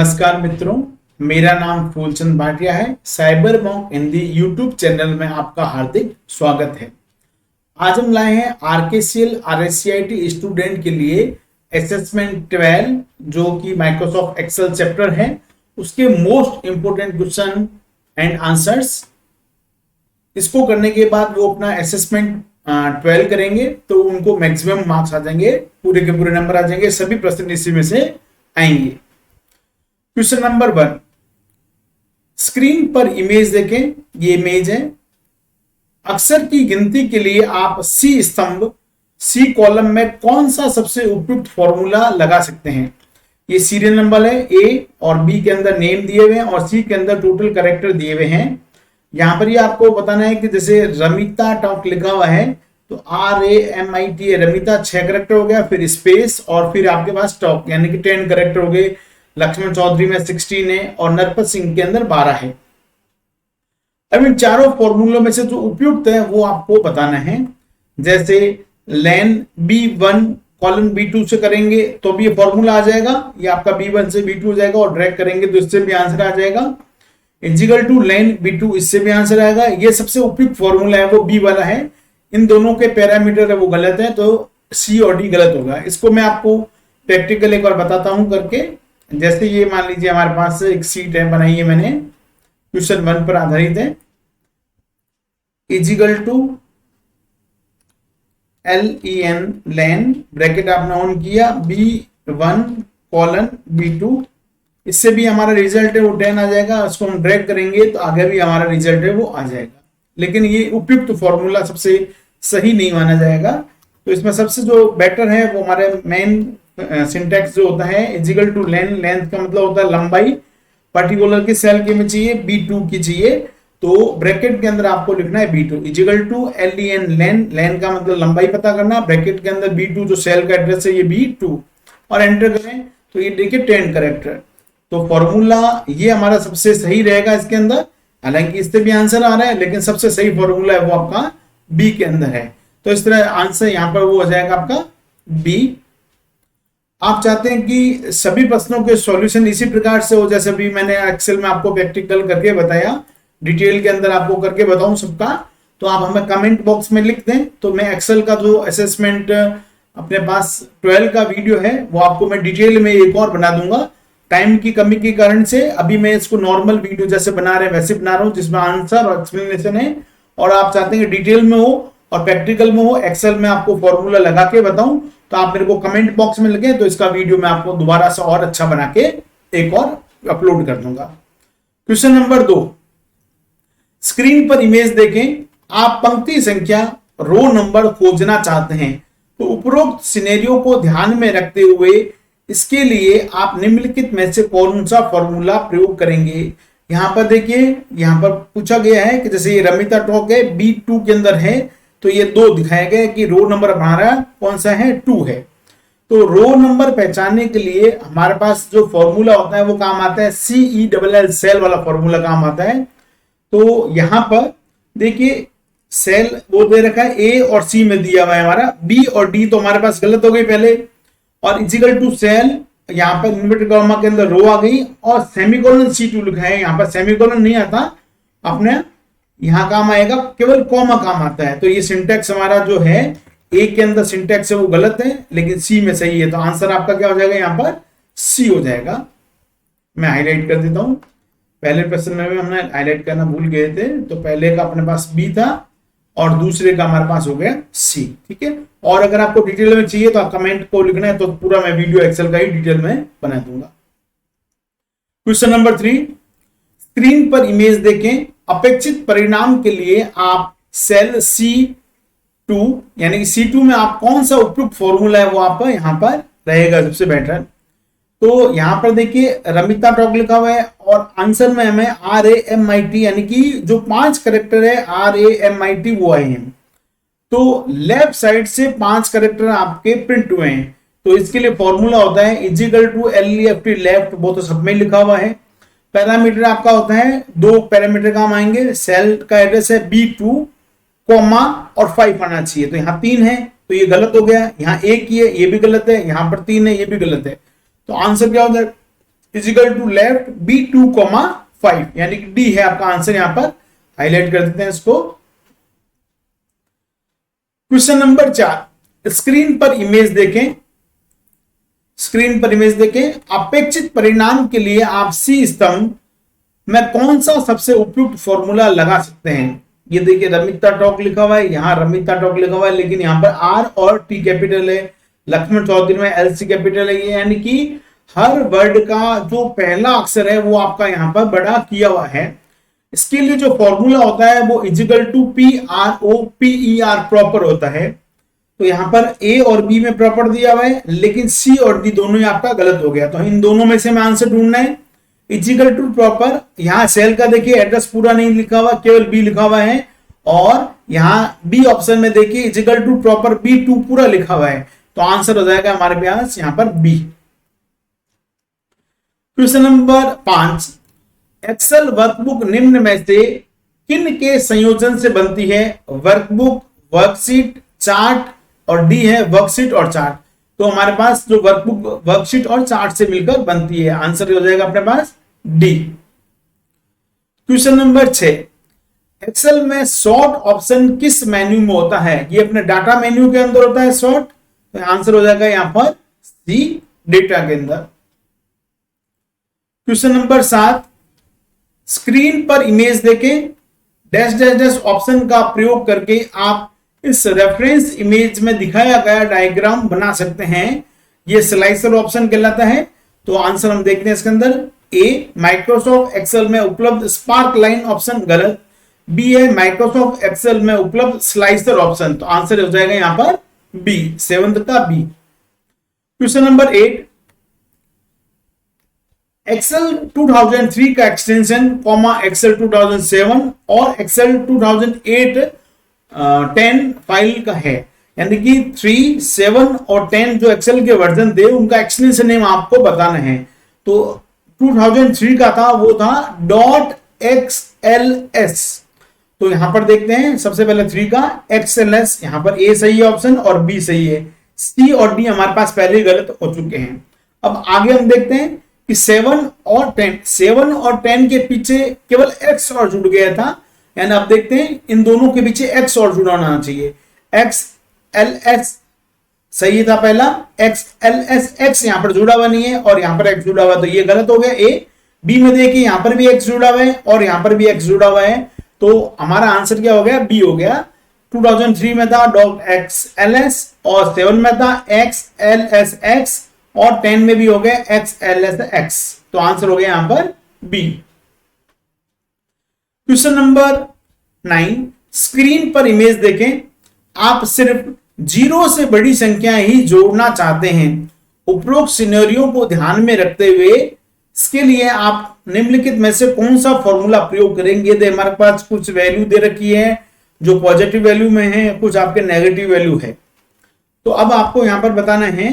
नमस्कार मित्रों, मेरा नाम फूलचंद भाटिया है। Cyber mock Hindi YouTube channel में आपका हार्दिक स्वागत है। आज हम लाए हैं आरकेसीएल आरएससीआईटी स्टूडेंट के लिए असेसमेंट 12 जो कि माइक्रोसॉफ्ट एक्सेल चैप्टर है, उसके most important question and answers. इसको करने के बाद वो अपना असेसमेंट 12 करेंगे तो उनको मैक्सिमम मार्क्स आ जाएंगे, पूरे के पूरे नंबर आ जाएंगे, सभी प्रश्न इसी में से आएंगे। क्वेश्चन नंबर 1, स्क्रीन पर इमेज देखें। ये इमेज है। अक्षर की गिनती के लिए आप सी स्तंभ सी कॉलम में कौन सा सबसे उपयुक्त फॉर्मूला लगा सकते हैं। ये सीरियल नंबर है। ए और बी के अंदर नेम दिए हुए हैं और सी के अंदर टोटल कैरेक्टर दिए हुए हैं। यहां पर ये आपको बताना है कि जैसे रमिता टॉक लिखा हुआ है तो RAMIT रमिता 6 कैरेक्टर हो गया, फिर स्पेस और फिर आपके पास टॉक यानी कि 10 कैरेक्टर हो गए। लक्ष्मण चौधरी में 16 है और नरपत सिंह के अंदर 12 है। अब इन चारों फॉर्मूलों में से जो उपयुक्त है वो आपको बताना है। जैसे लेन B1 कॉलन B2 से करेंगे तो भी ये फॉर्मूला आ जाएगा, ये आपका B1 से B2 हो जाएगा और ड्रैग करेंगे तो इससे भी आंसर आ जाएगा। इजिकल टू लेन B2, इससे भी आंसर आएगा। ये सबसे उपयुक्त फॉर्मूला है वो B वाला है। इन दोनों के पैरामीटर है वो गलत है तो C और D गलत होगा। इसको मैं आपको प्रैक्टिकल एक बार बताता हूं करके। जैसे ये मान लीजिए हमारे पास एक सीट है, बनाई है मैंने, क्वेश्चन 1 पर आधारित है। Equal to LEN len bracket आपने ऑन किया B1 कॉलन B2, इससे भी हमारा रिजल्ट है वो 10 आ जाएगा। उसको हम ड्रैग करेंगे तो आगे भी हमारा रिजल्ट है वो आ जाएगा। लेकिन ये उपयुक्त फॉर्मूला सबसे सही नहीं माना जाएगा। तो इसमें सबसे जो बेटर है वो हमारे मेन सिंटैक्स जो होता है इजिकल टू लेन, लेंथ का मतलब होता है लंबाई, पर्टिकुलर की सेल के में चाहिए B2 की चाहिए तो ब्रैकेट के अंदर आपको लिखना है B2 इजिकल टू LEN लेन, लेन का मतलब लंबाई पता करना, ब्रैकेट के अंदर B2 जो सेल का एड्रेस है ये B2 और एंटर करें तो ये देखिए 10 कैरेक्टर। तो फॉर्मूला ये हमारा सबसे सही रहेगा इसके अंदर। हालांकि इससे भी आंसर आ रहा है लेकिन सबसे सही फॉर्मूला है वो आपका B के अंदर है। तो इस तरह आंसर यहां पर वो हो जाएगा आपका B। आप चाहते हैं कि सभी प्रश्नों के सॉल्यूशन इसी प्रकार से हो जैसे भी मैंने एक्सेल में आपको प्रैक्टिकल करके बताया, डिटेल के अंदर आपको करके बताऊं सबका, तो आप हमें कमेंट बॉक्स में लिख दें तो मैं एक्सेल का जो असेसमेंट अपने पास 12 का वीडियो है वो आपको मैं डिटेल में एक और बना दूंगा। टाइम की कमी के कारण से अभी मैं इसको नॉर्मल वीडियो जैसे बना रहे हैं वैसे बना रहा हूं जिसमें आंसर और एक्सप्लेनेशन है। और आप चाहते हैं कि डिटेल में हो और प्रैक्टिकल में हो, एक्सेल में आपको फॉर्मूला लगा के बताऊं तो आप मेरे को कमेंट बॉक्स में लगे तो इसका वीडियो मैं आपको दोबारा से और अच्छा बना के एक और अपलोड कर दूंगा। क्वेश्चन नंबर 2, स्क्रीन पर इमेज देखें। आप पंक्ति संख्या रो नंबर खोजना चाहते हैं तो उपरोक्त सिनेरियो को ध्यान में रखते हुए इसके लिए आप निम्नलिखित में से कौन सा फॉर्मूला प्रयोग करेंगे। यहां पर देखिए, यहां पर पूछा गया है कि जैसे ये रमिता टॉक है B2 के अंदर है तो ये 2 दिखाया गया कि रो नंबर हमारा कौन सा है 2 है। तो रो नंबर पहचानने के लिए हमारे पास जो फॉर्मूला होता है वो काम आता है CELL सेल वाला फॉर्मूला काम आता है। तो यहां पर देखिए सेल वो दे रखा है A और C में दिया हुआ है हमारा, B और D तो हमारे पास गलत हो गई पहले, और इजिकल टू सेल यहाँ पर इन्वर्टेड कॉमा के अंदर रो आ गई और सेमीकोलन C2 लिखा है। यहाँ पर सेमीकोलन नहीं आता, अपने यहां काम आएगा केवल कॉमा काम आता है। तो ये सिंटैक्स हमारा जो है A के अंदर सिंटैक्स है वो गलत है लेकिन C में सही है। तो आंसर आपका क्या हो जाएगा, यहाँ पर C हो जाएगा। मैं हाईलाइट कर देता हूं। पहले प्रश्न में हमने हाईलाइट करना भूल गए थे तो पहले का अपने पास B था और दूसरे का हमारे पास हो गया C। ठीक है, और अगर आपको डिटेल में चाहिए तो आप कमेंट को लिखना है तो पूरा मैं वीडियो एक्सेल का ही डिटेल में बना दूंगा। क्वेश्चन नंबर 3, स्क्रीन पर इमेज देखें। अपेक्षित परिणाम के लिए आप सेल C2 यानी कि C2 में आप कौन सा उपयुक्त फॉर्मूला है वो आप यहां पर रहेगा सबसे बेटर। तो यहां पर देखिए रमिता टॉक लिखा हुआ है और आंसर में हमें RAMIT यानी कि जो 5 कैरेक्टर है RAMIT वो आए हैं। तो लेफ्ट साइड से 5 कैरेक्टर आपके प्रिंट हुए हैं तो इसके लिए फॉर्मूला होता है इजिकल टू LEFT लेफ्ट, वो तो सब में लिखा हुआ है। पैरामीटर आपका होता है 2 पैरामीटर काम आएंगे, सेल का एड्रेस है B2 कॉमा और 5 आना चाहिए। तो यहाँ 3 है तो ये गलत हो गया, यहाँ 1 ही है ये भी गलत है, यहाँ पर 3 है ये भी गलत है। तो आंसर क्या हो जाएगा, is equal to left B2, 5 यानी कि डी है आपका आंसर। यहां पर हाईलाइट कर देते हैं इसको। क्वेश्चन नंबर 4, स्क्रीन पर इमेज देखें। स्क्रीन पर इमेज देखें, अपेक्षित परिणाम के लिए आप सी स्तंभ में कौन सा सबसे उपयुक्त फॉर्मूला लगा सकते हैं। ये देखिए रमिता टॉक लिखा हुआ है, यहाँ रमिता टॉक लिखा हुआ है, लेकिन यहाँ पर आर और टी कैपिटल है, लक्ष्मण चौधरी में एलसी कैपिटल है। ये यानी कि हर वर्ड का जो पहला अक्षर है वो आपका यहाँ पर बड़ा किया हुआ है। इसके लिए जो फॉर्मूला होता है वो इजिकल टू PROPER प्रॉपर होता है। तो यहाँ पर ए और बी में प्रॉपर दिया हुआ है, लेकिन सी और डी दोनों ही आपका गलत हो गया। तो इन दोनों में से हमें आंसर ढूंढना है। इजिकल टू प्रॉपर, यहाँ सेल का देखिए एड्रेस पूरा नहीं लिखा हुआ, केवल बी लिखा हुआ है। और यहाँ बी ऑप्शन में देखिए इजिकल टू प्रॉपर B2 पूरा लिखा हुआ है। तो आंसर हो जाएगा हमारे पास यहाँ पर B. Question number 5, Excel workbook निम्न में से किन के संयोजन से बनती है। वर्कबुक, वर्कशीट, चार्ट और डी है वर्कशीट और चार्ट। तो हमारे पास जो वर्कबुक वर्कशीट और चार्ट से मिलकर बनती है, आंसर हो जाएगा अपने पास डी। क्वेश्चन नंबर 6, एक्सेल में सॉर्ट ऑप्शन किस मेन्यू में होता है। ये अपने डाटा मेन्यू के अंदर होता है सॉर्ट। तो आंसर हो जाएगा यहां पर सी, डेटा के अंदर। क्वेश्चन नंबर 7, स्क्रीन पर इमेज देखें, डैश डैश डैश ऑप्शन का प्रयोग करके आप इस रेफरेंस इमेज में दिखाया गया डायग्राम बना सकते हैं। ये स्लाइसर ऑप्शन कहलाता है। तो आंसर हम देखते हैं इसके अंदर। ए, माइक्रोसॉफ्ट एक्सेल में उपलब्ध स्पार्क लाइन ऑप्शन गलत। बी है माइक्रोसॉफ्ट एक्सेल में उपलब्ध स्लाइसर ऑप्शन। तो आंसर हो जाएगा यहां पर बी, 7th का बी। क्वेश्चन नंबर 8, एक्सेल 2003 का एक्सटेंशन एक्सेल 2007 और एक्सेल 2008 10 फाइल का है। यानी कि 3, 7 और 10 जो एक्सेल के वर्जन थे उनका एक्सटेंशन नेम आपको बताना है। तो 2003 का था वो था .xls। तो यहां पर देखते हैं सबसे पहले 3 का XLS, यहां पर ए सही है ऑप्शन और बी सही है। सी और डी हमारे पास पहले ही गलत हो चुके हैं। अब आगे हम देखते हैं कि 7 और 10 के पीछे केवल X और जुड़ गया था। यानी आप देखते हैं इन दोनों के पीछे X और जुड़ा होना चाहिए। XLS सही था पहला, XLS X यहां पर जुड़ा हुआ नहीं है और यहां पर X जुड़ा हुआ, तो ये गलत हो गया। ए, बी में देखिए यहां पर भी X जुड़ा हुआ है और यहां पर भी X जुड़ा हुआ है। तो हमारा आंसर क्या हो गया, बी हो गया। 2003 में था .xls और 7 में था XLSX और 10 में भी हो गया XLSX। तो आंसर हो गया यहां पर बी। क्वेश्चन नंबर 9, स्क्रीन पर इमेज देखें, आप सिर्फ 0 से बड़ी संख्या ही जोड़ना चाहते हैं। उपरोक्त सिनेरियो को ध्यान में रखते हुए इसके लिए आप निम्नलिखित में से कौन सा फॉर्मूला प्रयोग करेंगे। दे हमारे पास कुछ वैल्यू दे रखी है जो पॉजिटिव वैल्यू में है, कुछ आपके नेगेटिव वैल्यू है। तो अब आपको यहां पर बताना है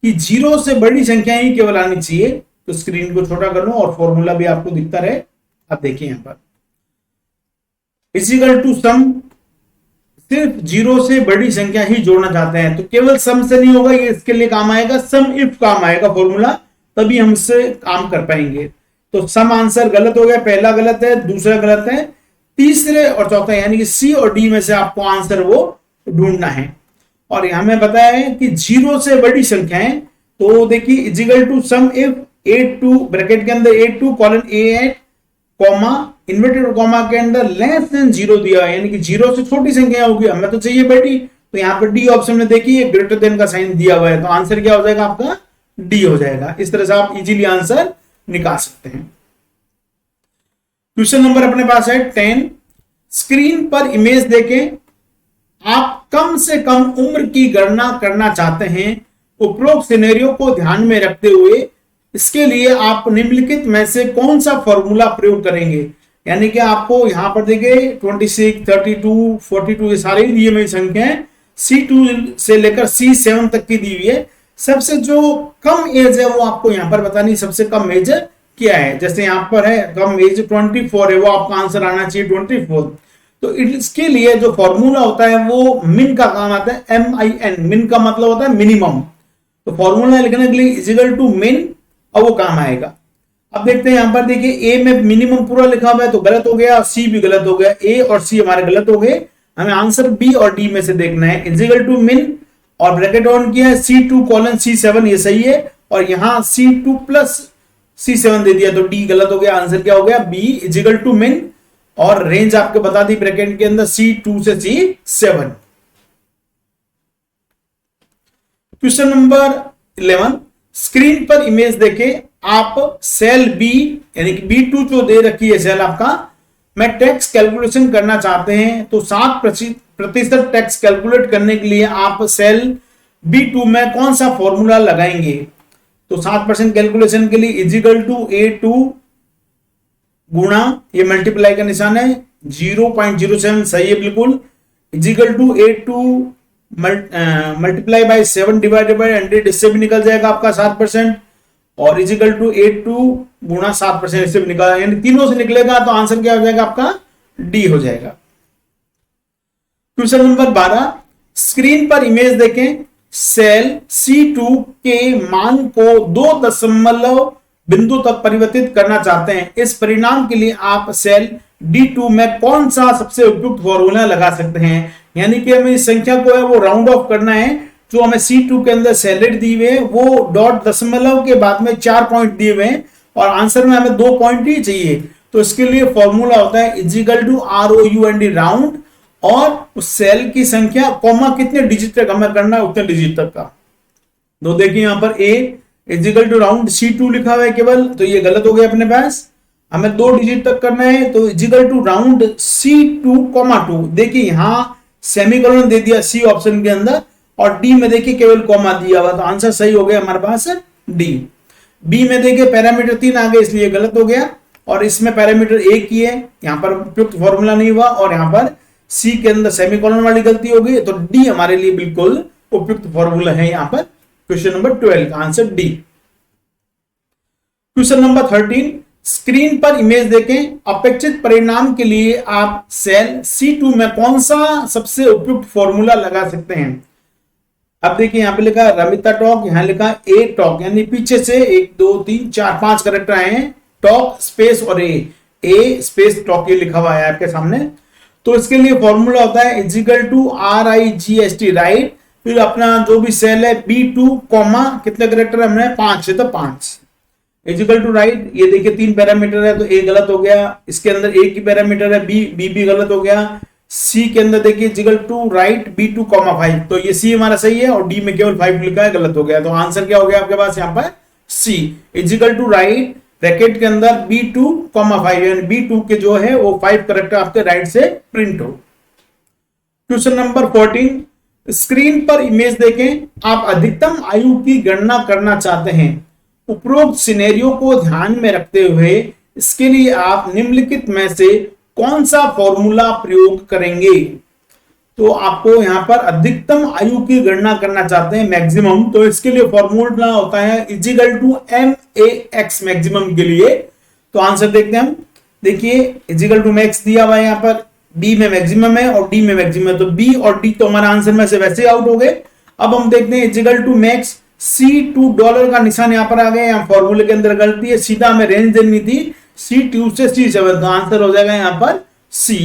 कि 0 से बड़ी संख्या ही केवल आनी चाहिए। तो स्क्रीन को छोटा कर लो और फॉर्मूला भी आपको दिखता रहे। अब देखिए यहां पर इक्वल टू सम, सिर्फ 0 से बड़ी संख्या ही जोड़ना चाहते हैं। तो केवल सम से नहीं होगा, ये इसके लिए काम आएगा, सम इफ काम आएगा फॉर्मूला, तभी हम इससे काम कर पाएंगे। तो सम आंसर गलत हो गया, पहला गलत है, दूसरा गलत है, तीसरे और चौथा यानी कि सी और डी में से आपको आंसर वो ढूंढना है। और यहां में बताया है कि 0 से बड़ी संख्याएं, तो देखिए equal to sum if 8 bracket के अंदर 8 colon A8 comma inverted comma के अंदर लेस देन 0 दिया है, यानी कि 0 से छोटी संख्या होगी, हमें तो चाहिए बड़ी। तो यहाँ पर डी ऑप्शन में देखिए ग्रेटर देन का साइन दिया हुआ है। तो आंसर क्या हो जाएगा आपका, डी हो जाएगा। इस तरह से आप इजीली आंसर निकाल सकते हैं। क्वेश्चन नंबर अपने पास है 10, स्क्रीन पर इमेज देखें, आप कम से कम उम्र की गणना करना चाहते हैं। उपरोक्त सिनेरियो को ध्यान में रखते हुए इसके लिए आप निम्नलिखित में से कौन सा फॉर्मूला प्रयोग करेंगे। यानी कि आपको यहां पर देखिए 26, 32, 42 ये सारी दिए हुई संख्याएं C2 से लेकर C7 तक की दी हुई है। सबसे जो कम एज है वो आपको यहां पर बतानी, सबसे कम एज क्या है। जैसे यहां पर है कम एज 24 है, वो आपका आंसर आना चाहिए 24। तो इसके लिए जो फॉर्मूला होता है वो मिन का काम आता है, MIN, मिन का मतलब होता है मिनिमम। तो फॉर्मूला लिखने के लिए इजिकल टू मिन और वो काम आएगा। अब देखते हैं यहां पर, देखिए ए में मिनिमम पूरा लिखा हुआ है तो गलत हो गया, सी भी गलत हो गया, ए और सी हमारे गलत हो गए। हमें आंसर बी और डी में से देखना है। इजिकल टू मिन और ब्रैकेट ऑन किया है, C2 कॉलन C7 ये सही है, और यहां C2 प्लस C7 दे दिया तो डी गलत हो गया। आंसर क्या हो गया, बी इजिकल टू मिन, और रेंज आपको बता दी ब्रैकेट के अंदर C2 से C7। क्वेश्चन नंबर 11, स्क्रीन पर इमेज देखें, आप सेल बी यानी कि B2 जो दे रखी है सेल आपका, मैं टैक्स कैलकुलेशन करना चाहते हैं तो 7% टैक्स कैलकुलेट करने के लिए आप सेल B2 में कौन सा फॉर्मूला लगाएंगे। तो 7% कैलकुलेशन के लिए इजिकल टू A2 गुणा, ये मल्टीप्लाई का निशान है, 0.07 सही है बिल्कुल, equal to A2 multiply by 7 divided by 100, इससे भी निकल जाएगा आपका 7%, और इजिकल टू A2 गुणा 7%, इससे भी निकल, यानी तीनों से निकलेगा तो आंसर क्या हो जाएगा आपका, डी हो जाएगा। क्वेश्चन नंबर 12, स्क्रीन पर इमेज देखें, सेल C2 के मान को 2 दशमलव बिंदु तक परिवर्तित करना चाहते हैं। इस परिणाम के लिए आप सेल D2 में कौन सा सबसे उपयुक्त फॉर्मूला लगा सकते हैं। यानी कि हमें इस संख्या को है वो राउंड ऑफ करना है, जो हमें C2 के अंदर सैलेड दी हुए हैं वो डॉट दशमलव के बाद में 4 पॉइंट दिए हुए हैं, और आंसर में हमें 2 पॉइंट ही चाहिए। तो इसके लिए फॉर्मूला होता है इजिकल टू ROUND राउंड, और उस सेल की संख्या कॉमा कितने डिजिट तक हमें करना है, उतने डिजिट तक का। तो देखिए यहां पर A is equal two round C2 लिखा हुआ है केवल, तो ये गलत हो गया अपने पास, हमें 2 डिजिट तक करना है। तो इजिकल टू राउंड C2, देखिए यहां सेमीकोलन दे दिया C ऑप्शन के अंदर, और डी में देखिए केवल कॉमा दिया हुआ, तो आंसर सही हो गया हमारे पास डी। बी में देखिए पैरामीटर 3 आ गए इसलिए गलत हो गया, और इसमें पैरामीटर 1 ही है, यहां पर उपयुक्त फॉर्मूला नहीं हुआ, और यहां पर सी के अंदर सेमीकोलन वाली गलती हो गई, तो डी हमारे लिए बिल्कुल उपयुक्त फॉर्मूला है यहां पर। क्वेश्चन नंबर 12 का answer D. Question number 13, screen पर इमेज देखें, अपेक्षित परिणाम के लिए आप सेल C2 में कौन सा सबसे उपयुक्त फॉर्मूला लगा सकते हैं। अब देखिए यहां पे लिखा रमिता टॉक, यहां लिखा ए टॉक, यानी पीछे से 1 2 3 4 5 करेक्टर आए हैं, टॉक स्पेस और ए स्पेस टॉक, ये लिखा हुआ है आपके सामने। तो इसके लिए फॉर्मूला होता है इजिकल टू RIGST राइट, फिर अपना जो भी सेल है B2 कॉमा कितने करेक्टर हमने 5 है तो 5 इजिकल टू राइट। ये देखिए 3 पैरामीटर है तो ए गलत हो गया, इसके अंदर एक ही पैरामीटर है बी भी गलत हो गया। सी के अंदर देखिए equal to right B2 comma 5, तो ये सी हमारा सही है, और डी में केवल 5 लिखा है, गलत हो गया। तो आंसर क्या हो गया आपके पास यहाँ पर सी इजिकल टू राइट ब्रैकेट के अंदर B2 कॉमा 5, यानी B2 के जो है वो 5 करेक्टर आपके राइट से प्रिंट हो। क्वेश्चन नंबर 14, स्क्रीन पर इमेज देखें, आप अधिकतम आयु की गणना करना चाहते हैं। उपरोक्त सिनेरियो को ध्यान में रखते हुए इसके लिए आप निम्नलिखित में से कौन सा फॉर्मूला प्रयोग करेंगे। तो आपको यहां पर अधिकतम आयु की गणना करना चाहते हैं, मैक्सिमम, तो इसके लिए फॉर्मूला होता है इजिकल टू MAX मैक्सिमम के लिए। तो आंसर देखते हैं हम, देखिए इजिकल टू मैक्स दिया हुआ है यहां पर, बी में मैक्सिमम है और डी में मैक्सिमम है, तो बी और डी तो हमारा आंसर में से वैसे आउट हो गए। अब हम देखते हैं is equal to max, C2 dollar का निशान यहां पर आ गया, यहां फॉर्मूले के अंदर गलती है, सीधा हमें रेंज देनी थी C2 से C7, तो आंसर हो जाएगा यहां पर C,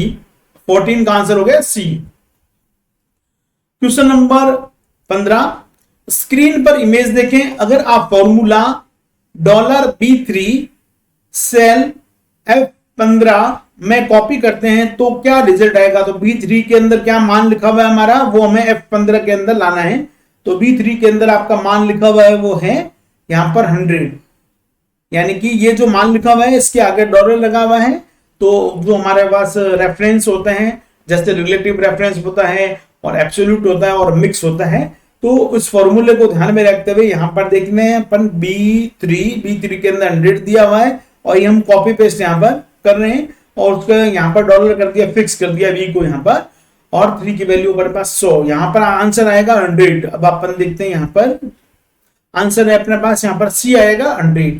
14 का आंसर हो गया C। क्वेश्चन नंबर 15, स्क्रीन पर इमेज देखें, अगर आप फॉर्मूला $B3 सेल F15 में कॉपी करते हैं तो क्या रिजल्ट आएगा। तो B3 के अंदर क्या मान लिखा हुआ है हमारा, वो हमें F15 के अंदर लाना है। तो B3 के अंदर आपका मान लिखा हुआ है वो है यहां पर 100, यानी कि ये जो मान लिखा हुआ है इसके आगे डॉलर लगा हुआ है। तो जो हमारे पास रेफरेंस होते हैं, जैसे रिलेटिव रेफरेंस होता है और एब्सोल्यूट होता है और मिक्स होता है, तो उस फॉर्मूले को ध्यान में रखते हुए यहां पर देखने हैं अपन B3 के अंदर 100 दिया हुआ है, और ये हम कॉपी पेस्ट यहां पर कर रहे हैं, और उसका यहां पर डॉलर कर दिया, फिक्स कर दिया V को यहां पर, और 3 की वैल्यू हमारे पास 100, यहां पर आंसर आएगा 100। अब अपन देखते हैं यहां पर आंसर है अपने पास यहां पर C आएगा 100,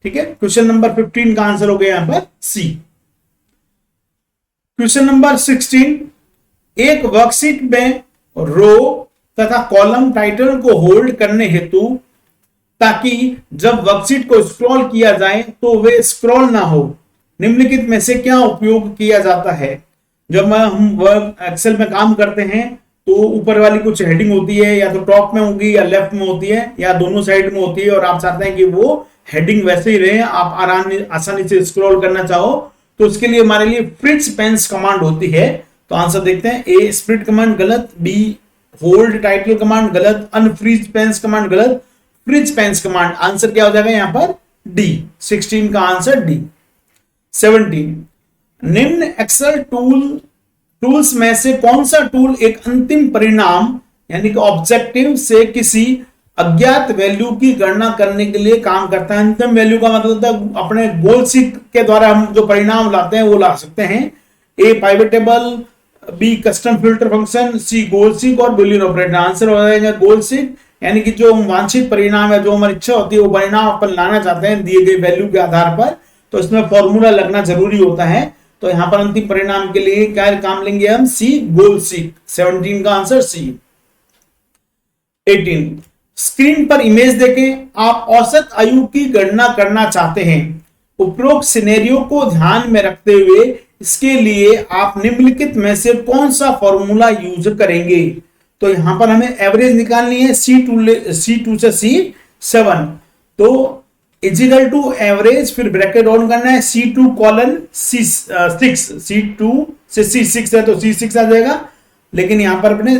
ठीक है। क्वेश्चन नंबर 15 का आंसर हो गया यहां पर C। क्वेश्चन नंबर 16, एक वर्कशीट में रो तथा कॉलम टाइटल को होल्ड करने हेतु ताकि जब वर्कशीट को स्क्रॉल किया जाए तो वे स्क्रॉल ना हो। निम्नलिखित में से क्या उपयोग किया जाता है? जब हम वर्क एक्सेल में काम करते हैं तो ऊपर वाली कुछ हेडिंग होती है, या तो टॉप में होगी या लेफ्ट में होती है या दोनों साइड में होती है, और आप चाहते हैं कि वो हेडिंग वैसे ही रहे, आप आसानी से स्क्रॉल करना चाहो, तो उसके लिए हमारे लिए फ्रिज पेंस कमांड होती है। तो आंसर देखते हैं, ए स्प्लिट कमांड गलत, बी होल्ड टाइटल कमांड गलत, अनफ्रीज पेंस कमांड गलत, फ्रिज पेंस कमांड। आंसर क्या हो जाएगा यहाँ पर? डी। 16 का आंसर डी। 17, निम्न एक्सेल टूल्स में से कौन सा टूल एक अंतिम परिणाम यानी कि ऑब्जेक्टिव से किसी अज्ञात वैल्यू की गणना करने के लिए काम करता है? अंतिम वैल्यू का मतलब होता है अपने गोल सीक के द्वारा हम जो परिणाम लाते हैं वो ला सकते हैं। A pivot table, B custom filter function, C goal seek और बुलियन ऑपरेटर। आंसर हो जाएगा गोल सीक, यानी कि जो वांछित परिणाम है, जो हमारी इच्छा होती है वो परिणाम अपन लाना चाहते हैं दिए गए वैल्यू के आधार पर, तो इसमें फॉर्मूला लगना जरूरी होता है। तो यहां पर अंतिम परिणाम के लिए क्या काम लेंगे हम? सी गोल सीक। 17 का आंसर सी। 18, स्क्रीन पर इमेज देखें, आप औसत आयु की गणना करना चाहते हैं। उपरोक्त सिनेरियो को ध्यान में रखते हुए इसके लिए आप निम्नलिखित में से कौन सा फॉर्मूला यूज करेंगे? तो यहां पर हमें एवरेज निकालनी है, C2 से C7, तो इजिकल टू एवरेज, फिर ब्रैकेट ऑन करना है, C2 कॉलन C6, C2 से C6 है तो C6 आ जाएगा, लेकिन यहां पर अपने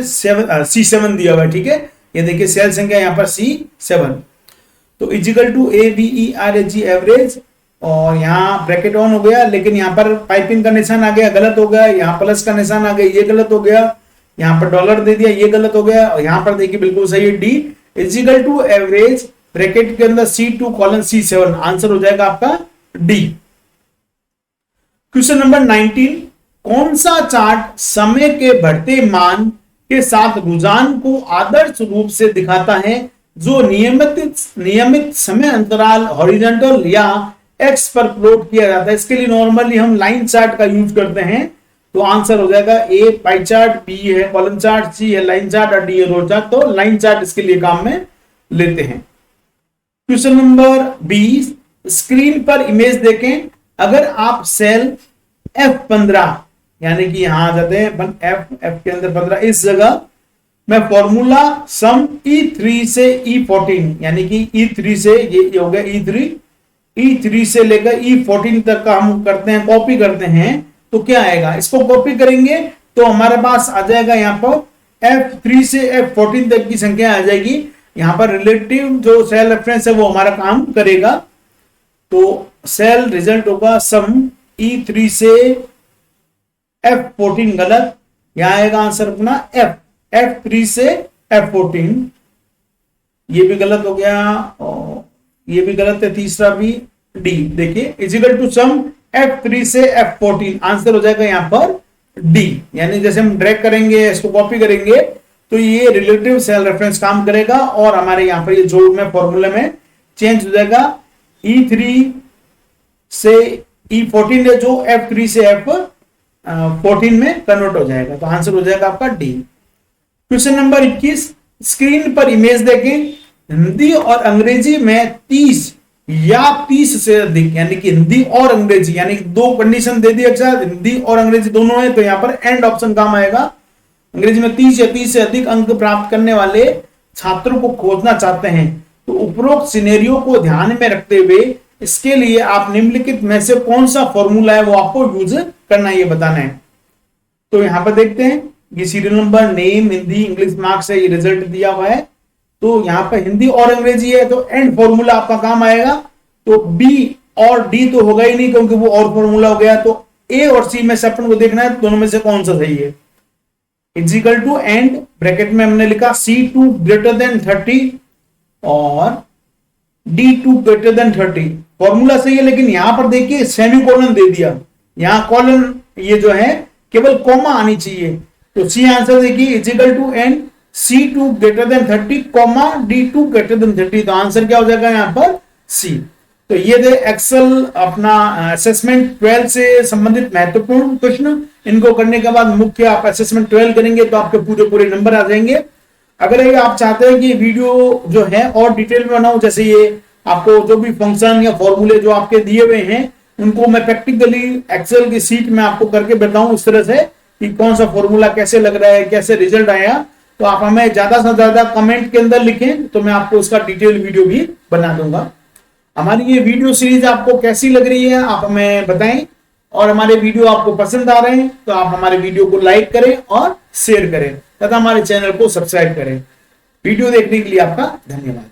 C7 दिया हुआ है, ठीक है। ये देखिए सेल संख्या यहां पर C7, तो इजिकल टू AVERAG एवरेज, और यहाँ ब्रैकेट ऑन हो गया, लेकिन यहाँ पर पाइपिंग का निशान आ गया, गलत हो गया, यहाँ प्लस का निशान आ गया, ये गलत हो गया, यहाँ पर डॉलर दे दिया, ये गलत हो गया, और यहाँ पर देखिए बिल्कुल सही है D. Equal to average bracket के अंदर C2 कॉलन C7, आंसर हो जाएगा आपका डी। क्वेश्चन नंबर 19, कौन सा चार्ट समय के बढ़ते मान के साथ रुझान को आदर्श रूप से दिखाता है, जो नियमित समय अंतराल हॉरिजॉन्टल या एक्स पर प्लॉट किया जाता है? इसके लिए नॉर्मली हम लाइन चार्ट का यूज करते हैं, तो आंसर हो जाएगा ए पाई चार्ट, बी है कॉलम चार्ट, सी है लाइन चार्ट और डी है रो चार्ट। तो लाइन चार्ट इसके लिए काम में लेते हैं। क्वेश्चन नंबर 20, स्क्रीन पर इमेज देखें, अगर आप सेल F15 यानी कि यहां आ जाते हैं F के अंदर 15, इस जगह मैं फॉर्मूला सम E3 से E14 यानी कि E3 से ये हो गया E3 से लेकर E14 तक का हम करते हैं, कॉपी करते हैं, तो क्या आएगा? इसको कॉपी करेंगे तो हमारे पास आ जाएगा यहाँ पर F3 से F14 तक की संख्या आ जाएगी। यहाँ पर रिलेटिव जो सेल रेफरेंस है वो हमारा काम करेगा, तो सेल रिजल्ट होगा सम E3 से F14 गलत, यहां आएगा आंसर अपना F3 से F14, ये भी गलत हो गया और ये भी गलत है, तीसरा भी डी। देखिए इजिकल टू सम F3 से F14, आंसर हो जाएगा यहां पर डी। यानी जैसे हम ड्रैग करेंगे, इसको कॉपी करेंगे, तो ये रिलेटिव सेल रेफरेंस काम करेगा और हमारे यहां पर ये जोड़ में फॉर्मूले में चेंज हो जाएगा। E3 से E14 है जो F3 से F14 में कन्वर्ट हो जाएगा, तो आंसर हो जाएगा आपका डी। क्वेश्चन नंबर 21, स्क्रीन पर इमेज देखें, हिंदी और अंग्रेजी में 30 या 30 से अधिक, यानी कि हिंदी और अंग्रेजी, यानी कि दो कंडीशन दे दी, अच्छा हिंदी और अंग्रेजी दोनों है, तो यहां पर एंड ऑप्शन काम आएगा। अंग्रेजी में 30 या 30 से अधिक अंक प्राप्त करने वाले छात्रों को खोजना चाहते हैं, तो उपरोक्त सिनेरियो को ध्यान में रखते हुए इसके लिए आप निम्नलिखित में से कौन सा फॉर्मूला है वो आपको यूज करना है, ये बताना है। तो यहां पर देखते हैं, ये serial number, name, Hindi, English marks है, ये रिजल्ट दिया हुआ है, तो यहां पर हिंदी और अंग्रेजी है, तो एंड फॉर्मूला आपका काम आएगा। तो बी और डी तो होगा ही नहीं क्योंकि वो और फॉर्मूला हो गया, तो ए और सी में से अपन को देखना है दोनों में से कौन सा सही है। इजिकल टू एंड ब्रैकेट में हमने लिखा C2 ग्रेटर देन 30 और D2 ग्रेटर देन 30, फॉर्मूला सही है, लेकिन यहां पर देखिए सेमीकोलन दे दिया, यहां कॉलन ये जो है केवल कॉमा आनी चाहिए, तो सी आंसर देखिए equal to and C2 greater than 30 comma D2 greater than 30, तो आंसर क्या हो जाएगा यहां पर सी। तो ये थे एक्सेल अपना असेसमेंट 12 से संबंधित महत्वपूर्ण प्रश्न। इनको करने के बाद मुख्य आप असेसमेंट 12 करेंगे तो आपके पूरे नंबर आ जाएंगे। अगर ये आप चाहते हैं कि वीडियो जो है और डिटेल में बनाऊं, जैसे ये आपको जो भी फंक्शन या फॉर्मूले जो आपके दिए हुए हैं उनको मैं प्रैक्टिकली एक्सेल की सीट में आपको करके बताऊं इस तरह से कि कौन सा फॉर्मूला कैसे लग रहा है, कैसे रिजल्ट आया, तो आप हमें ज्यादा से ज्यादा कमेंट के अंदर लिखें तो मैं आपको उसका डिटेल वीडियो भी बना दूंगा। हमारी ये वीडियो सीरीज आपको कैसी लग रही है आप हमें बताएं, और हमारे वीडियो आपको पसंद आ रहे हैं तो आप हमारे वीडियो को लाइक करें और शेयर करें तथा हमारे चैनल को सब्सक्राइब करें। वीडियो देखने के लिए आपका धन्यवाद।